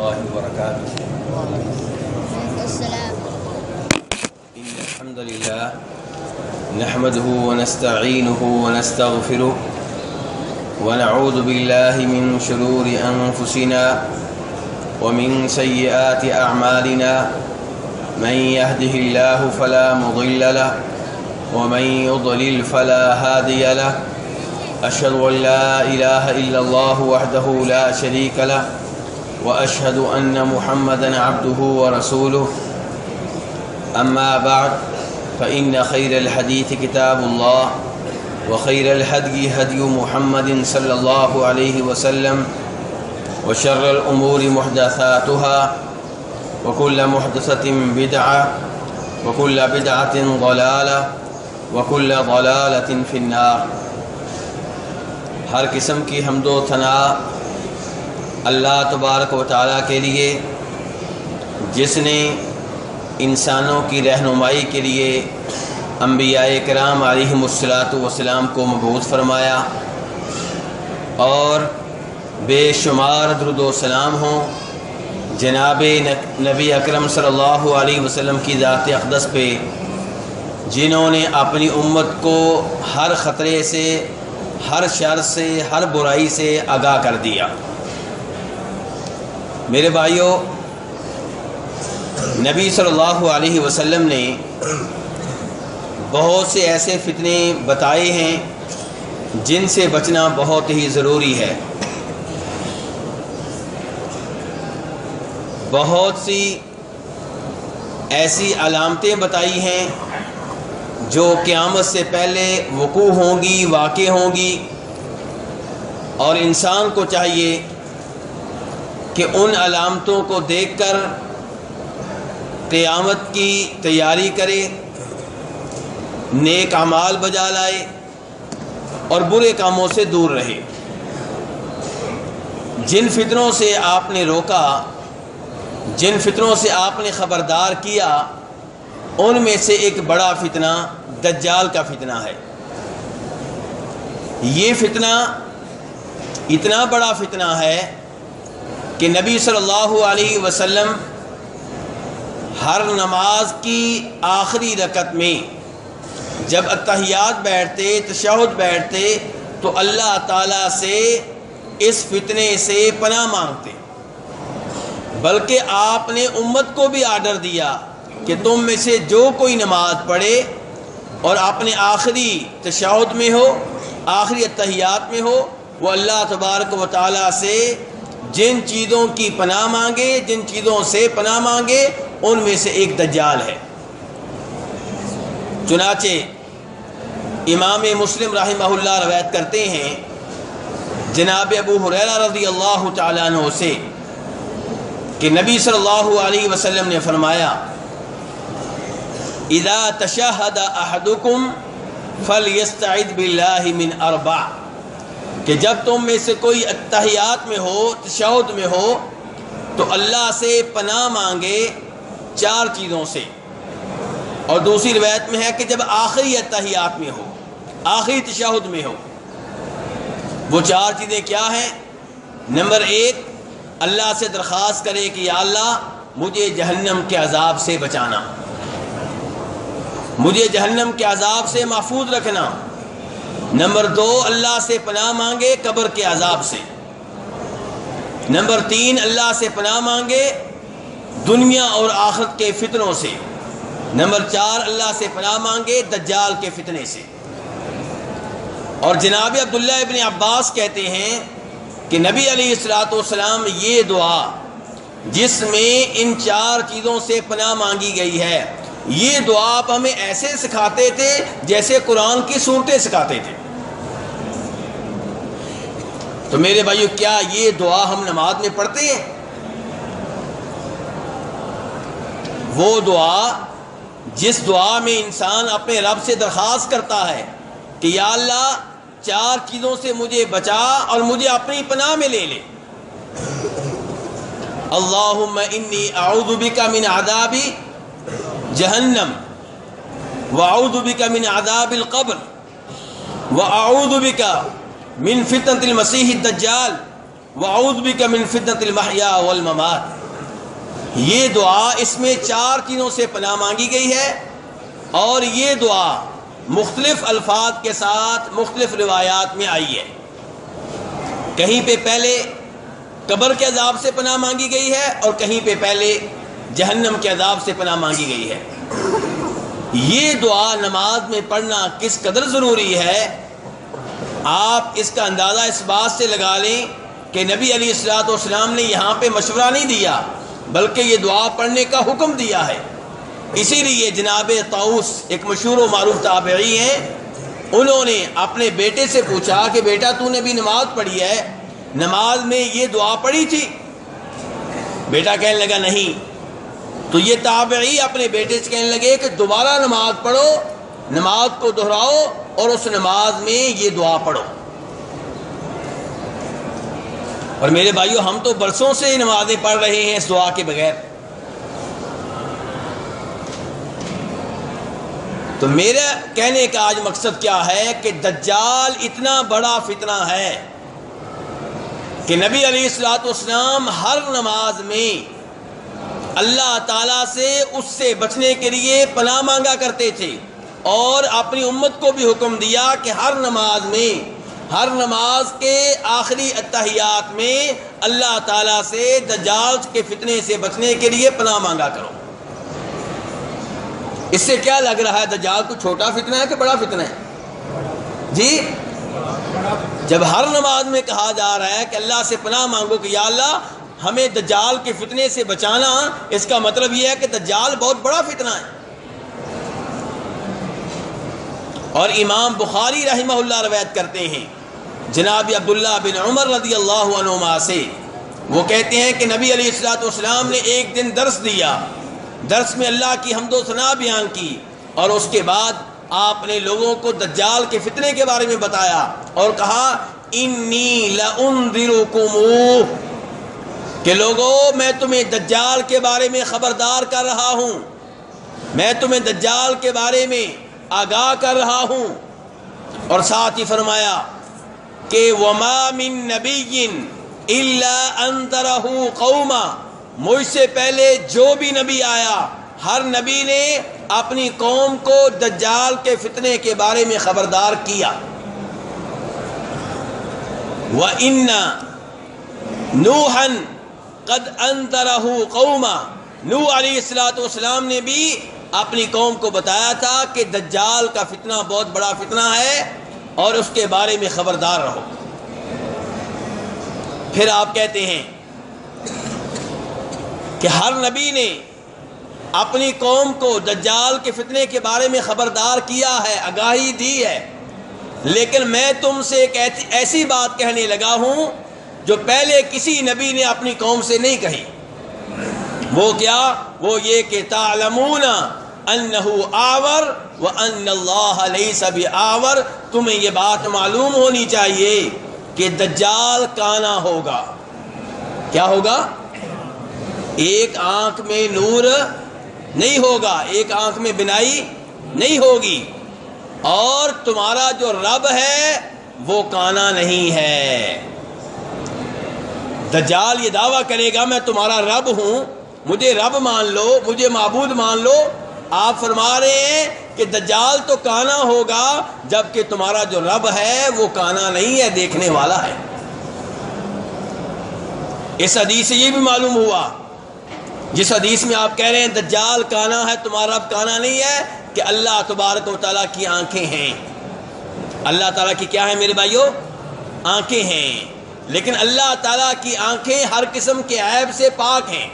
الله وبركاته. السلام. إن الحمد لله نحمده ونستعينه ونستغفره ونعوذ بالله من شرور أنفسنا ومن سيئات أعمالنا من يهده الله فلا مضل له ومن يضلل فلا هادي له أشهد أن لا إله إلا الله وحده لا شريك له وأشهد أن محمدًا عبده ورسوله أما بعد فإن خير الحديث كتاب الله وخير الهدي هدي محمد صلى الله عليه وسلم وشر الأمور محدثاتها وكل محدثة بدعة وكل بدعة ضلالة وكل ضلالة في النار. ہر قسم کی حمد و ثنا اللہ تبارک و تعالیٰ کے لیے جس نے انسانوں کی رہنمائی کے لیے انبیاء کرام علیہم الصلاۃ والسلام کو مبعوث فرمایا، اور بے شمار درود و سلام ہوں جناب نبی اکرم صلی اللہ علیہ وسلم کی ذات اقدس پہ، جنہوں نے اپنی امت کو ہر خطرے سے، ہر شر سے، ہر برائی سے آگاہ کر دیا. میرے بھائیوں، نبی صلی اللہ علیہ وسلم نے بہت سے ایسے فتنے بتائے ہیں جن سے بچنا بہت ہی ضروری ہے. بہت سی ایسی علامتیں بتائی ہیں جو قیامت سے پہلے وقوع ہوں گی، واقع ہوں گی، اور انسان کو چاہیے کہ ان علامتوں کو دیکھ کر قیامت کی تیاری کرے، نیک اعمال بجا لائے اور برے کاموں سے دور رہے. جن فتنوں سے آپ نے روکا، جن فتنوں سے آپ نے خبردار کیا، ان میں سے ایک بڑا فتنہ دجال کا فتنہ ہے. یہ فتنہ اتنا بڑا فتنہ ہے کہ نبی صلی اللہ علیہ وسلم ہر نماز کی آخری رکعت میں جب اتحیات بیٹھتے، تشہد بیٹھتے، تو اللہ تعالیٰ سے اس فتنے سے پناہ مانگتے. بلکہ آپ نے امت کو بھی آرڈر دیا کہ تم میں سے جو کوئی نماز پڑھے اور اپنے آخری تشہد میں ہو، آخری اتحیات میں ہو، وہ اللہ تبارک و تعالیٰ سے جن چیزوں کی پناہ مانگے، جن چیزوں سے پناہ مانگے، ان میں سے ایک دجال ہے. چنانچہ امام مسلم رحمہ اللہ روایت کرتے ہیں جناب ابو ہریرہ رضی اللہ تعالیٰ عنہ سے کہ نبی صلی اللہ علیہ وسلم نے فرمایا، اذا تشہد احدکم فلیستعذ باللہ من اربع، کہ جب تم میں سے کوئی اتحیات میں ہو، تشہد میں ہو، تو اللہ سے پناہ مانگے 4 چیزوں سے. اور دوسری روایت میں ہے کہ جب آخری اتحیات میں ہو، آخری تشہد میں ہو. وہ 4 چیزیں کیا ہیں؟ نمبر 1، اللہ سے درخواست کرے کہ یا اللہ مجھے جہنم کے عذاب سے بچانا، مجھے جہنم کے عذاب سے محفوظ رکھنا. نمبر 2، اللہ سے پناہ مانگے قبر کے عذاب سے. نمبر 3، اللہ سے پناہ مانگے دنیا اور آخرت کے فتنوں سے. نمبر 4، اللہ سے پناہ مانگے دجال کے فتنے سے. اور جناب عبداللہ ابن عباس کہتے ہیں کہ نبی علیہ الصلوۃ والسلام یہ دعا جس میں ان 4 چیزوں سے پناہ مانگی گئی ہے، یہ دعا آپ ہمیں ایسے سکھاتے تھے جیسے قرآن کی صورتیں سکھاتے تھے. تو میرے بھائیو، کیا یہ دعا ہم نماز میں پڑھتے ہیں؟ وہ دعا جس دعا میں انسان اپنے رب سے درخواست کرتا ہے کہ یا اللہ 4 چیزوں سے مجھے بچا اور مجھے اپنی پناہ میں لے لے. اللہم انی اعوذ بک من عذاب جہنم واعوذ بک من عذاب القبر واعوذ بک من فتنة المسیح الدجال وَأَعُوذُ بِكَ مِنْ فِتْنَةِ الْمَحْيَا وَالْمَمَاتِ۔ یہ دعا اس میں 4 چیزوں سے پناہ مانگی گئی ہے، اور یہ دعا مختلف الفاظ کے ساتھ مختلف روایات میں آئی ہے۔ کہیں پہ پہلے قبر کے عذاب سے پناہ مانگی گئی ہے، اور کہیں پہ پہلے جہنم کے عذاب سے پناہ مانگی گئی ہے۔ یہ دعا نماز میں پڑھنا کس قدر ضروری ہے، آپ اس کا اندازہ اس بات سے لگا لیں کہ نبی علیہ الصلوۃ والسلام نے یہاں پہ مشورہ نہیں دیا، بلکہ یہ دعا پڑھنے کا حکم دیا ہے۔ اسی لیے جناب طاؤس ایک مشہور و معروف تابعی ہیں، انہوں نے اپنے بیٹے سے پوچھا کہ بیٹا تو نے بھی نماز پڑھی ہے، نماز میں یہ دعا پڑھی تھی؟ بیٹا کہنے لگا نہیں۔ تو یہ تابعی اپنے بیٹے سے کہنے لگے کہ دوبارہ نماز پڑھو، نماز کو دہراؤ اور اس نماز میں یہ دعا پڑھو۔ اور میرے بھائیو، ہم تو برسوں سے نمازیں پڑھ رہے ہیں اس دعا کے بغیر۔ تو میرا کہنے کا آج مقصد کیا ہے کہ دجال اتنا بڑا فتنہ ہے کہ نبی علیہ الصلوۃ والسلام ہر نماز میں اللہ تعالیٰ سے اس سے بچنے کے لیے پناہ مانگا کرتے تھے، اور اپنی امت کو بھی حکم دیا کہ ہر نماز کے آخری اتحیات میں اللہ تعالیٰ سے دجال کے فتنے سے بچنے کے لیے پناہ مانگا کرو۔ اس سے کیا لگ رہا ہے، دجال کو چھوٹا فتنہ ہے کہ بڑا فتنہ ہے؟ جی، جب ہر نماز میں کہا جا رہا ہے کہ اللہ سے پناہ مانگو کہ یا اللہ ہمیں دجال کے فتنے سے بچانا، اس کا مطلب یہ ہے کہ دجال بہت بڑا فتنہ ہے۔ اور امام بخاری رحمہ اللہ روایت کرتے ہیں جناب عبداللہ بن عمر رضی اللہ عنہما سے، وہ کہتے ہیں کہ نبی علیہ الصلوۃ والسلام نے ایک دن درس دیا، درس میں اللہ کی حمد و ثنا بیان کی، اور اس کے بعد آپ نے لوگوں کو دجال کے فتنے کے بارے میں بتایا اور کہا انی لانذرکم، کہ لوگوں میں تمہیں دجال کے بارے میں خبردار کر رہا ہوں، میں تمہیں دجال کے بارے میں آگاہ کر رہا ہوں۔ اور ساتھ ہی فرمایا کہ وما من نبی الا انذرہ قوما، مجھ سے پہلے جو بھی نبی آیا ہر نبی نے اپنی قوم کو دجال کے فتنے کے بارے میں خبردار کیا۔ وَإِنَّ نُوحًا قد انذرہ قوما، نوح علیہ الصلوۃ والسلام نے بھی اپنی قوم کو بتایا تھا کہ دجال کا فتنہ بہت بڑا فتنہ ہے اور اس کے بارے میں خبردار رہو۔ پھر آپ کہتے ہیں کہ ہر نبی نے اپنی قوم کو دجال کے فتنے کے بارے میں خبردار کیا ہے، آگاہی دی ہے، لیکن میں تم سے ایک ایسی بات کہنے لگا ہوں جو پہلے کسی نبی نے اپنی قوم سے نہیں کہی۔ وہ کیا؟ وہ یہ کہ تعلمون انہ آور وان اللہ لیس بآور، تمہیں یہ بات معلوم ہونی چاہیے کہ دجال کانا ہوگا۔ کیا ہوگا؟ ایک آنکھ میں نور نہیں ہوگا، ایک آنکھ میں بینائی نہیں ہوگی، اور تمہارا جو رب ہے وہ کانا نہیں ہے۔ دجال یہ دعویٰ کرے گا میں تمہارا رب ہوں، مجھے رب مان لو، مجھے معبود مان لو۔ آپ فرما رہے ہیں کہ دجال تو کانا ہوگا، جبکہ تمہارا جو رب ہے وہ کانا نہیں ہے، دیکھنے والا ہے۔ اس حدیث سے یہ بھی معلوم ہوا، جس حدیث میں آپ کہہ رہے ہیں دجال کانا ہے تمہارا رب کانا نہیں ہے، کہ اللہ تبارک و تعالیٰ کی آنکھیں ہیں۔ اللہ تعالیٰ کی کیا ہے میرے بھائیو؟ آنکھیں ہیں، لیکن اللہ تعالیٰ کی آنکھیں ہر قسم کے عیب سے پاک ہیں،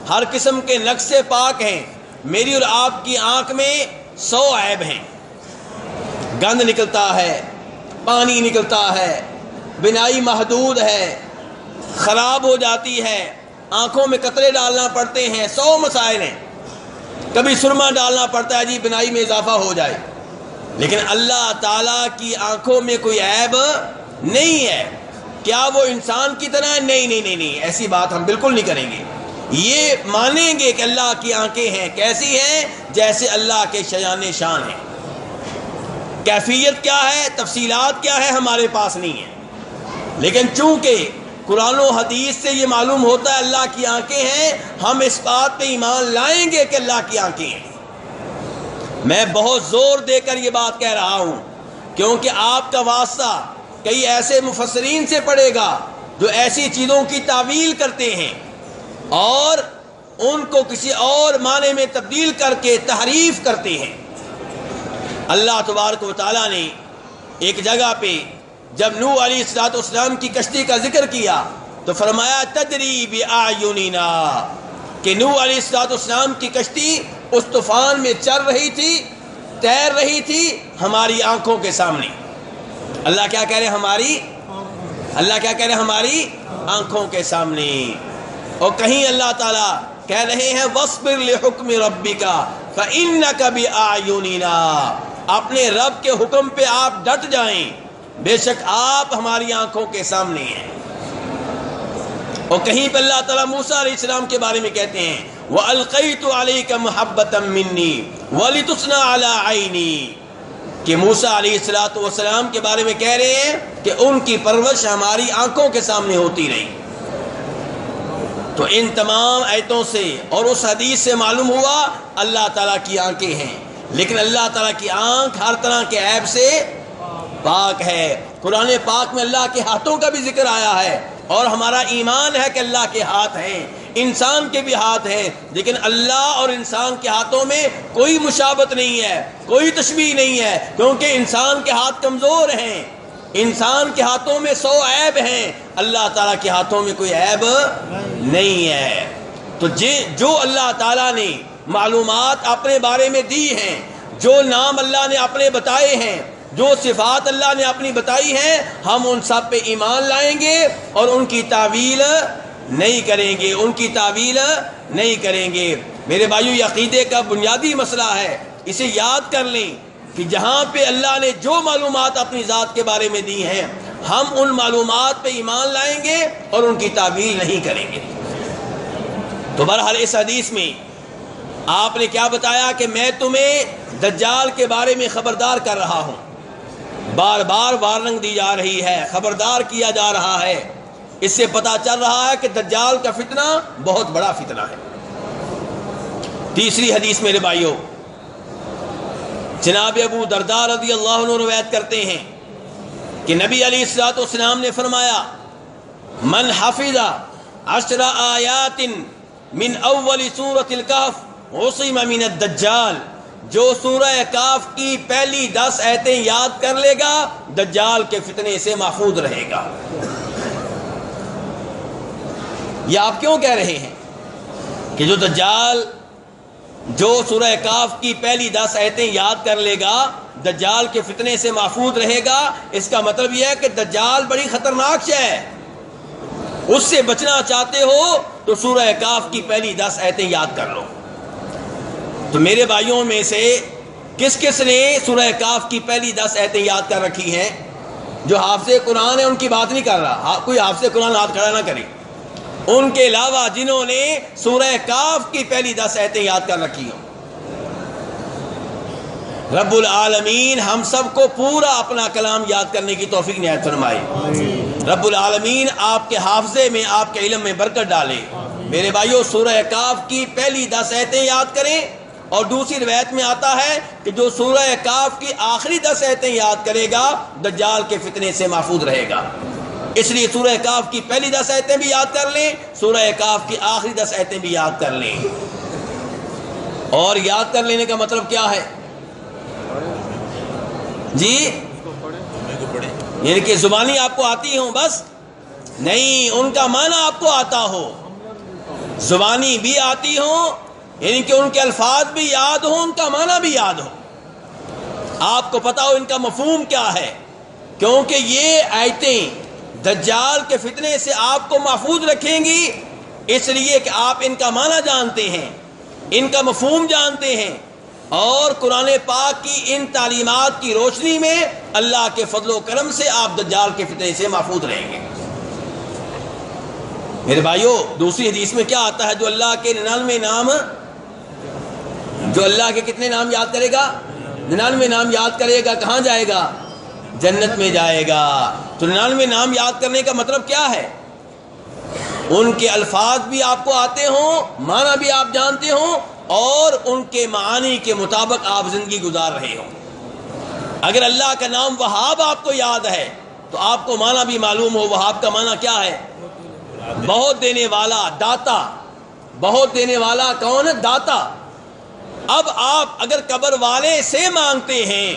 ہر قسم کے نقص سے پاک ہیں۔ میری اور آپ کی آنکھ میں 100 عیب ہیں، گند نکلتا ہے، پانی نکلتا ہے، بینائی محدود ہے، خراب ہو جاتی ہے، آنکھوں میں قطرے ڈالنا پڑتے ہیں، 100 مسائل ہیں، کبھی سرما ڈالنا پڑتا ہے جی بینائی میں اضافہ ہو جائے، لیکن اللہ تعالیٰ کی آنکھوں میں کوئی عیب نہیں ہے۔ کیا وہ انسان کی طرح ہے؟ نہیں، ایسی بات ہم بالکل نہیں کریں گے۔ یہ مانیں گے کہ اللہ کی آنکھیں ہیں، کیسی ہیں؟ جیسے اللہ کے شایان شان ہیں۔ کیفیت کیا ہے، تفصیلات کیا ہے، ہمارے پاس نہیں ہے، لیکن چونکہ قرآن و حدیث سے یہ معلوم ہوتا ہے اللہ کی آنکھیں ہیں، ہم اس بات پہ ایمان لائیں گے کہ اللہ کی آنکھیں ہیں۔ میں بہت زور دے کر یہ بات کہہ رہا ہوں کیونکہ آپ کا واسطہ کئی ایسے مفسرین سے پڑے گا جو ایسی چیزوں کی تعویل کرتے ہیں اور ان کو کسی اور معنی میں تبدیل کر کے تحریف کرتے ہیں۔ اللہ تبارک و تعالیٰ نے ایک جگہ پہ جب نوح علیہ السلام کی کشتی کا ذکر کیا تو فرمایا تجری بأعیننا، کہ نوح علیہ السلام کی کشتی اس طوفان میں چل رہی تھی، تیر رہی تھی ہماری آنکھوں کے سامنے۔ اللہ کیا کہہ رہے ہیں؟ ہماری آنکھوں کے سامنے۔ اور کہیں اللہ تعالیٰ کہہ رہے ہیں وَاصْبِرْ لِحُکْمِ رَبِّكَ فَإِنَّكَ بِأَعْیُنِنَا، اپنے رب کے حکم پہ آپ ڈٹ جائیں، بے شک آپ ہماری آنکھوں کے سامنے ہیں۔ اور کہیں پہ اللہ تعالیٰ موسیٰ علیہ السلام کے بارے میں کہتے ہیں وَأَلْقَيْتُ عَلَيْكَ مُحَبَّةً مِّنِّي وَلِتُصْنَعَ عَلَىٰ عَيْنِي، کہ موسیٰ علیہ السلام کے بارے میں کہہ رہے ہیں کہ ان کی پرورش ہماری آنکھوں کے سامنے ہوتی رہی۔ تو ان تمام آیتوں سے اور اس حدیث سے معلوم ہوا اللہ تعالیٰ کی آنکھیں ہیں، لیکن اللہ تعالیٰ کی آنکھ ہر طرح کے عیب سے پاک ہے۔ قرآن پاک میں اللہ کے ہاتھوں کا بھی ذکر آیا ہے اور ہمارا ایمان ہے کہ اللہ کے ہاتھ ہیں، انسان کے بھی ہاتھ ہیں، لیکن اللہ اور انسان کے ہاتھوں میں کوئی مشابہت نہیں ہے، کوئی تشبیہ نہیں ہے، کیونکہ انسان کے ہاتھ کمزور ہیں، انسان کے ہاتھوں میں 100 عیب ہیں، اللہ تعالیٰ کے ہاتھوں میں کوئی عیب نہیں ہے۔ تو جو اللہ تعالیٰ نے معلومات اپنے بارے میں دی ہیں، جو نام اللہ نے اپنے بتائے ہیں، جو صفات اللہ نے اپنی بتائی ہیں، ہم ان سب پہ ایمان لائیں گے اور ان کی تعویل نہیں کریں گے۔ میرے بھائیو، یہ عقیدے کا بنیادی مسئلہ ہے، اسے یاد کر لیں کہ جہاں پہ اللہ نے جو معلومات اپنی ذات کے بارے میں دی ہیں، ہم ان معلومات پہ ایمان لائیں گے اور ان کی تعویل نہیں کریں گے۔ تو بہرحال اس حدیث میں آپ نے کیا بتایا کہ میں تمہیں دجال کے بارے میں خبردار کر رہا ہوں، بار بار وارننگ دی جا رہی ہے، خبردار کیا جا رہا ہے۔ اس سے پتہ چل رہا ہے کہ دجال کا فتنہ بہت بڑا فتنہ ہے۔ تیسری حدیث میرے بھائیوں، جناب ابو درداء رضی اللہ عنہ روایت کرتے ہیں کہ نبی علیہ السلام نے فرمایا من حفظ 10 آیات من اول سورۃ الکہف عصم من الدجال، جو سورہ کہف کی پہلی 10 آیتیں یاد کر لے گا دجال کے فتنے سے محفوظ رہے گا۔ یہ آپ کیوں کہہ رہے ہیں کہ جو دجال جو سورہ کہف کی پہلی 10 آیتیں یاد کر لے گا دجال کے فتنے سے محفوظ رہے گا؟ اس کا مطلب یہ ہے کہ دجال بڑی خطرناک شے ہے، اس سے بچنا چاہتے ہو تو سورہ کہف کی پہلی 10 آیتیں یاد کر لو۔ تو میرے بھائیوں میں سے کس کس نے سورہ کہف کی پہلی 10 آیتیں یاد کر رکھی ہیں؟ جو حافظ قرآن ہے ان کی بات نہیں کر رہا، کوئی حافظ قرآن ہاتھ کھڑا نہ کرے، ان کے علاوہ جنہوں نے سورہ کہف کی پہلی 10 آیتیں یاد کر رکھی ہوں۔ رب العالمین ہم سب کو پورا اپنا کلام یاد کرنے کی توفیق عنایت فرمائے۔ رب العالمین آپ کے حافظے میں، آپ کے علم میں برکت ڈالے۔ میرے بھائیوں، سورہ کہف کی پہلی 10 آیتیں یاد کریں، اور دوسری روایت میں آتا ہے کہ جو سورہ کہف کی آخری 10 آیتیں یاد کرے گا دجال کے فتنے سے محفوظ رہے گا۔ اس لیے سورہ کہف کی پہلی 10 آیتیں بھی یاد کر لیں، سورہ کہف کی آخری 10 آیتیں بھی یاد کر لیں۔ اور یاد کر لینے کا مطلب کیا ہے جی؟ یعنی کہ زبانی آپ کو آتی ہوں بس نہیں، ان کا معنی آپ کو آتا ہو، زبانی بھی آتی ہوں، یعنی کہ ان کے الفاظ بھی یاد ہوں، ان کا معنی بھی یاد ہو، آپ کو پتا ہو ان کا مفہوم کیا ہے، کیونکہ یہ آیتیں دجال کے فتنے سے آپ کو محفوظ رکھیں گی، اس لیے کہ آپ ان کا معنی جانتے ہیں، ان کا مفہوم جانتے ہیں، اور قرآن پاک کی ان تعلیمات کی روشنی میں اللہ کے فضل و کرم سے آپ دجال کے فتنے سے محفوظ رہیں گے۔ میرے بھائیوں، دوسری حدیث میں کیا آتا ہے؟ جو اللہ کے 99 نام، جو اللہ کے کتنے نام یاد کرے گا؟ 99 نام یاد کرے گا، کہاں جائے گا؟ جنت میں جائے گا۔ تو 99 نام یاد کرنے کا مطلب کیا ہے؟ ان کے الفاظ بھی آپ کو آتے ہوں، معنی بھی آپ جانتے ہوں، اور ان کے معانی کے مطابق آپ زندگی گزار رہے ہوں۔ اگر اللہ کا نام وہاب آپ کو یاد ہے تو آپ کو معنی بھی معلوم ہو۔ وہاب کا معنی کیا ہے؟ بہت دینے والا، داتا۔ بہت دینے والا کون؟ داتا۔ اب آپ اگر قبر والے سے مانگتے ہیں،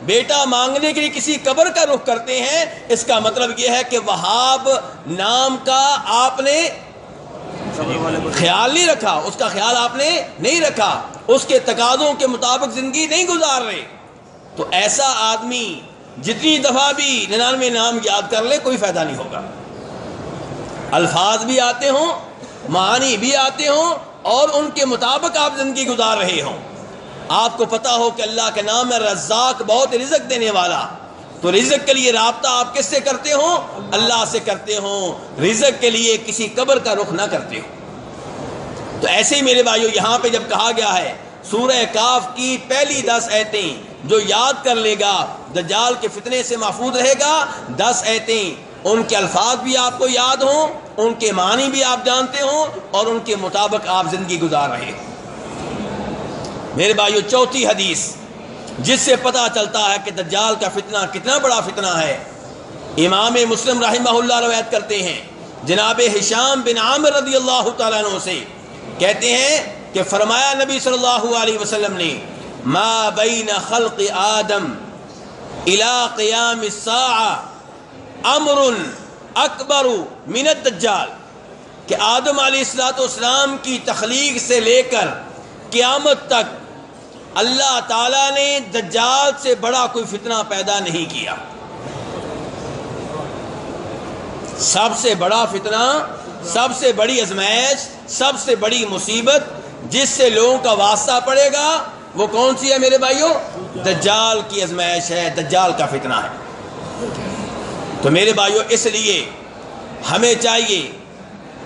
بیٹا مانگنے کے لیے کسی قبر کا رخ کرتے ہیں، اس کا مطلب یہ ہے کہ وہاب نام کا آپ نے خیال نہیں رکھا، اس کا خیال آپ نے نہیں رکھا، اس کے تقاضوں کے مطابق زندگی نہیں گزار رہے۔ تو ایسا آدمی جتنی دفعہ بھی 99 نام یاد کر لے کوئی فائدہ نہیں ہوگا۔ الفاظ بھی آتے ہوں، معانی بھی آتے ہوں، اور ان کے مطابق آپ زندگی گزار رہے ہوں۔ آپ کو پتا ہو کہ اللہ کا نام ہے رزاق، بہت رزق دینے والا، تو رزق کے لیے رابطہ آپ کس سے کرتے ہوں؟ اللہ سے کرتے ہوں۔ رزق کے لیے کسی قبر کا رخ نہ کرتے ہو۔ تو ایسے ہی میرے بھائیو، یہاں پہ جب کہا گیا ہے سورہ کاف کی پہلی 10 آیتیں جو یاد کر لے گا دجال کے فتنے سے محفوظ رہے گا، 10 آیتیں ان کے الفاظ بھی آپ کو یاد ہوں، ان کے معنی بھی آپ جانتے ہوں، اور ان کے مطابق آپ زندگی گزار رہے ہوں۔ میرے بھائیو، چوتھی حدیث جس سے پتہ چلتا ہے کہ دجال کا فتنہ کتنا بڑا فتنہ ہے، امام مسلم رحمہ اللہ روایت کرتے ہیں جناب ہشام بن عامر رضی اللہ تعالیٰ عنہ سے، کہتے ہیں کہ فرمایا نبی صلی اللہ علیہ وسلم نے، ما بین خلق آدم الی قیام الساعہ امر اکبر من الدجال، کہ آدم علیہ السلام کی تخلیق سے لے کر قیامت تک اللہ تعالیٰ نے دجال سے بڑا کوئی فتنہ پیدا نہیں کیا۔ سب سے بڑا فتنہ، سب سے بڑی آزمائش، سب سے بڑی مصیبت جس سے لوگوں کا واسطہ پڑے گا وہ کون سی ہے میرے بھائیو؟ دجال کی آزمائش ہے، دجال کا فتنہ ہے۔ تو میرے بھائیو، اس لیے ہمیں چاہیے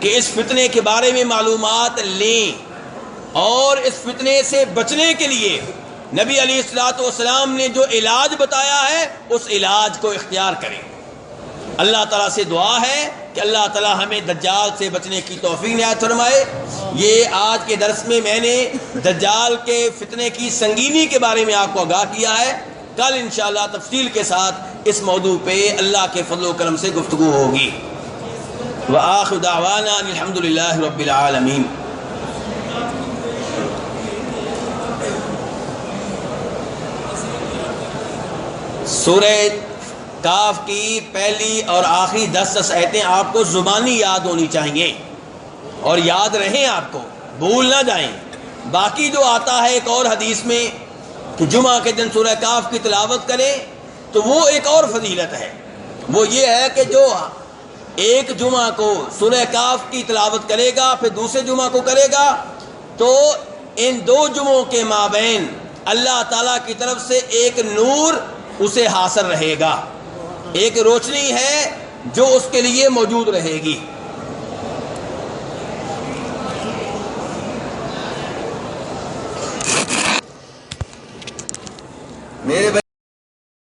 کہ اس فتنے کے بارے میں معلومات لیں، اور اس فتنے سے بچنے کے لیے نبی علیہ السلام نے جو علاج بتایا ہے اس علاج کو اختیار کریں۔ اللہ تعالیٰ سے دعا ہے کہ اللہ تعالیٰ ہمیں دجال سے بچنے کی توفیق عنایت فرمائے۔ یہ آج کے درس میں نے دجال کے فتنے کی سنگینی کے بارے میں آپ کو آگاہ کیا ہے۔ کل انشاءاللہ تفصیل کے ساتھ اس موضوع پہ اللہ کے فضل و کرم سے گفتگو ہوگی۔ وآخر دعوانا الحمدللہ رب العالمین۔ سورہ کاف کی پہلی اور آخری 10 آیتیں آپ کو زبانی یاد ہونی چاہیے، اور یاد رہیں، آپ کو بھول نہ جائیں۔ باقی جو آتا ہے ایک اور حدیث میں کہ جمعہ کے دن سورہ کاف کی تلاوت کریں، تو وہ ایک اور فضیلت ہے۔ وہ یہ ہے کہ جو ایک جمعہ کو سورہ کاف کی تلاوت کرے گا پھر دوسرے جمعہ کو کرے گا، تو ان 2 جمعوں کے مابین اللہ تعالیٰ کی طرف سے ایک نور اسے حاصل رہے گا، ایک روشنی ہے جو اس کے لیے موجود رہے گی۔ میرے